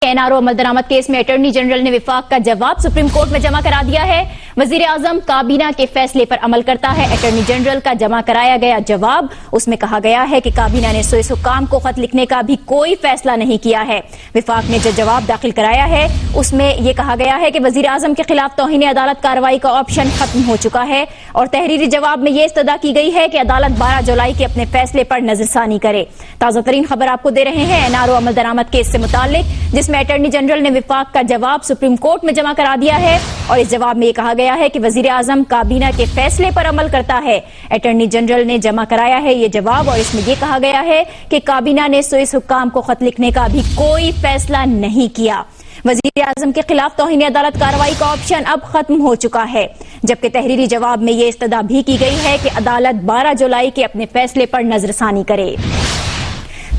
NRO अमल दरामद case में attorney general ने विफाक का जवाब सुप्रीम कोर्ट में जमा करा दिया है। वजीर आजम काबीना के फैसले पर अमल करता है। अटॉर्नी जनरल का जमा कराया गया जवाब, उसमें कहा गया है कि काबीना ने सोए हुक्काम को खत लिखने का भी कोई फैसला नहीं किया है। विफाक ने जो जवाब दाखिल कराया है उसमें यह कहा गया है कि वजीर आजम के खिलाफ तौहीन अदालत कार्रवाई का ऑप्शन खत्म हो चुका है और तहरीरी जवाब में यह इस्तदा की गई है कि अदालत 12 जुलाई के अपने फैसले पर नजरसानी करे। ताजा तरीन खबर आपको दे रहे हैं एनआरओ अमल दरामद केस से मुताल्लिक, जिसमें अटॉर्नी जनरल ने विफाक का जवाब सुप्रीम कोर्ट में जमा करा दिया है और इस जवाब में यह कहा गया है कि वजीर आजम काबीना के फैसले पर अमल करता है। अटॉर्नी जनरल ने जमा कराया है यह जवाब और इसमें यह कहा गया है कि काबीना ने सोइस हुक्काम को खत लिखने का भी कोई फैसला नहीं किया। वजीर आजम के खिलाफ तौहीन अदालत कार्रवाई का ऑप्शन अब खत्म हो चुका है, जबकि तहरीरी जवाब में यह इस्तदा भी की गई है कि अदालत 12 जुलाई के अपने फैसले पर नजरसानी करे।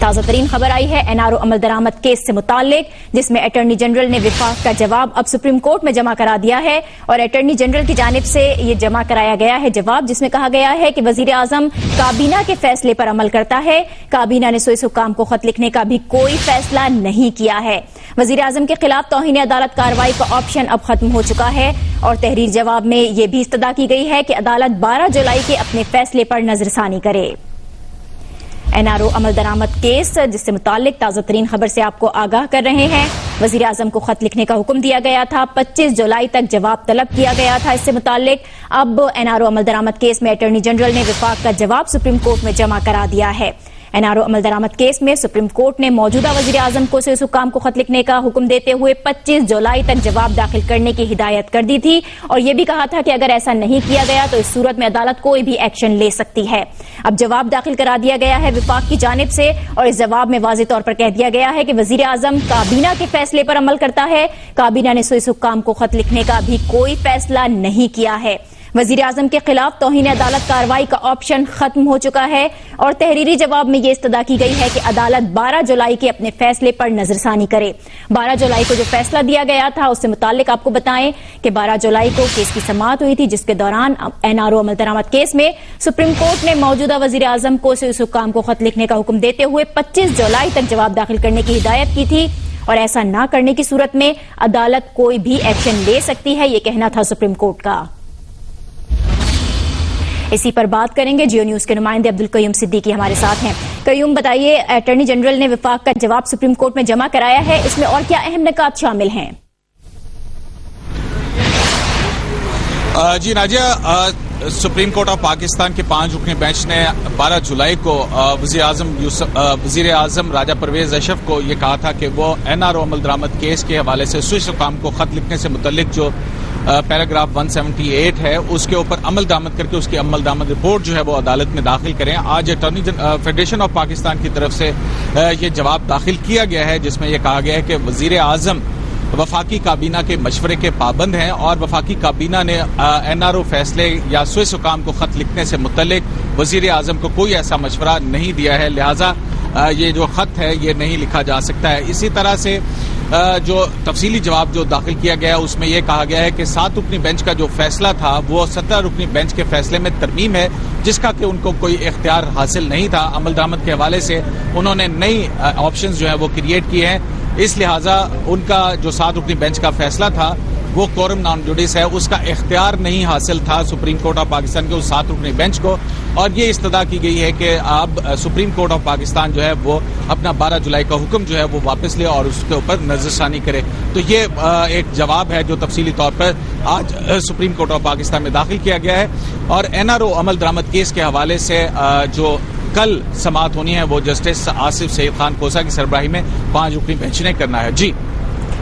ताजा तरीन खबर आई है एनआरओ अमल दरामद केस से मुताल्लिक, जिसमें अटॉर्नी जनरल ने विफाक का जवाब अब सुप्रीम कोर्ट में जमा करा दिया है और अटॉर्नी जनरल की जानिब से यह जमा कराया गया है जवाब, जिसमें कहा गया है कि वजीर आजम काबीना के फैसले पर अमल करता है। काबीना ने सोइस हुक्काम को खत लिखने का भी कोई फैसला नहीं किया है। वजीर आजम के खिलाफ तौहीन अदालत कार्रवाई का ऑप्शन अब खत्म हो चुका है और तहरीर जवाब में यह भी इस्तदा की गई है कि अदालत 12 जुलाई के अपने फैसले पर नजरसानी करे। एनआरओ अमल दरामद केस जिससे मुताल्लिक ताजा तरीन खबर से आपको आगाह कर रहे हैं। वजीर आजम को खत लिखने का हुक्म दिया गया था, 25 जुलाई तक जवाब तलब किया गया था इससे मुताल्लिक। अब एनआरओ अमल दरामद केस में अटॉर्नी जनरल ने विफाक का जवाब सुप्रीम कोर्ट में जमा करा दिया है। एनआरओ अमल दरामद केस में सुप्रीम कोर्ट ने मौजूदा वजीर आजम को सोइस हुक्काम को खत लिखने का हुक्म देते हुए 25 जुलाई तक जवाब दाखिल करने की हिदायत कर दी थी और यह भी कहा था कि अगर ऐसा नहीं किया गया तो इस सूरत में अदालत कोई भी एक्शन ले सकती है। अब जवाब दाखिल करा दिया गया है विफाक की जानिब से और इस जवाब में वाज़ेह तौर पर कह दिया गया है कि वजीर आजम काबीना के फैसले पर अमल करता है। काबीना ने सोइस हुक्काम को खत लिखने का भी कोई फैसला नहीं किया है। वजीर आजम के खिलाफ तौहीन अदालत कार्रवाई का ऑप्शन खत्म हो चुका है और तहरीरी जवाब में यह इस्तदा की गई है कि अदालत 12 जुलाई के अपने फैसले पर नजरसानी करे। 12 जुलाई को जो फैसला दिया गया था उससे मुताल्लिक आपको बताएं कि 12 जुलाई को केस की समाअत हुई थी, जिसके दौरान एनआरओ अमल दरामद केस में सुप्रीम कोर्ट ने मौजूदा वजीर आजम को सोइस हुक्काम को खत लिखने का हुक्म देते हुए 25 जुलाई तक जवाब दाखिल करने की हिदायत की थी और ऐसा न करने की सूरत में अदालत कोई भी एक्शन ले सकती है, यह कहना था सुप्रीम कोर्ट का। इसी पर बात करेंगे, जियो न्यूज के नुमाइंदे अब्दुल कयूम सिद्दीकी हमारे साथ हैं। कयूम, बताइए, अटॉर्नी जनरल ने विफाक का जवाब सुप्रीम कोर्ट में जमा कराया है, इसमें और क्या अहम निकात शामिल हैं? जी Nazia, supreme court of Pakistan के 5 रुकनी बेंच ने 12 जुलाई को वजीर आजम राजा परवेज अशरफ को यह कहा था कि वो एनआरओ अमल दरामद केस के हवाले से सोइस हुक्काम को खत लिखने से मुतल्लिक जो पैराग्राफ 178 है उसके ऊपर अमल दरामद करके उसकी अमल दरामद रिपोर्ट जो है वो अदालत में दाखिल करें। आज अटॉर्नी फेडरेशन ऑफ पाकिस्तान की तरफ से ये जवाब दाखिल किया गया है, जिसमें यह कहा गया है कि वजीर आजम वफाकी काबीना के मशवरे के पाबंद हैं और वफाकी काबीना ने एनआरओ फैसले या सोइस हुक्काम को खत लिखने से मुतल्लिक वजीर आजम को कोई ऐसा मशवरा नहीं दिया है, लिहाजा ये जो खत है ये नहीं लिखा जा सकता है। इसी तरह से जो तफसीली जवाब जो दाखिल किया गया है उसमें यह कहा गया है कि 7 रुकनी बेंच का जो फैसला था वो 17 रुकनी बेंच के फैसले में तरमीम है, जिसका कि उनको कोई इख्तियार हासिल नहीं था। अमल दरामद के हवाले से उन्होंने नई ऑप्शंस जो है वो क्रिएट किए हैं, इस लिहाजा उनका जो 7 रुकनी बेंच का फैसला था वो कोरम नॉन जुडिस है, उसका इख्तियार नहीं हासिल था सुप्रीम कोर्ट ऑफ पाकिस्तान के उस 7 रुकनी बेंच को और ये इस्तदा की गई है कि अब सुप्रीम कोर्ट ऑफ पाकिस्तान जो है वो अपना 12 जुलाई का हुक्म जो है वो वापस ले और उसके ऊपर नजरसानी करे। तो ये एक जवाब है जो तफसीली तौर पर आज सुप्रीम कोर्ट ऑफ पाकिस्तान में दाखिल किया गया है और एनआरओ अमल दरामद केस के हवाले से जो कल समाअत होनी है वो जस्टिस आसिफ सईद खान कोसा की सरबराही में 5 रुकनी बेंच ने करना है। जी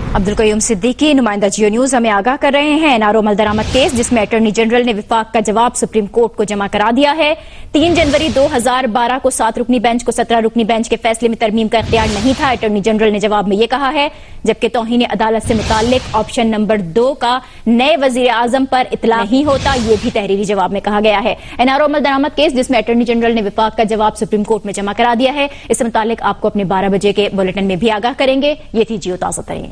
अब्दुल कयूम सिद्दीकी, नुमाइंदा जियो न्यूज, हमें आगाह कर रहे हैं एनआरओ अमल दरामद केस जिसमें अटॉर्नी जनरल ने विफाक का जवाब सुप्रीम कोर्ट को जमा करा दिया है। 3 जनवरी 2012 को 7 रुकनी बेंच को 17 रुकनी बेंच के फैसले में तरमीम का इख्तियार नहीं था, अटॉर्नी जनरल ने जवाब में यह कहा है, जबकि तौहीन अदालत से मुताल्लिक ऑप्शन नंबर 2 का नए वजीर आजम पर इतला नहीं होता, यह भी तहरीरी जवाब में कहा गया है। एनआरओ अमल दरामद केस जिसमें अटॉर्नी जनरल ने विफाक का जवाब सुप्रीम कोर्ट में जमा करा दिया है, इससे मुताल्लिक आपको अपने 12 बजे के बुलेटिन में भी आगाह करेंगे। ये थी जियो ताज़ा तरीन।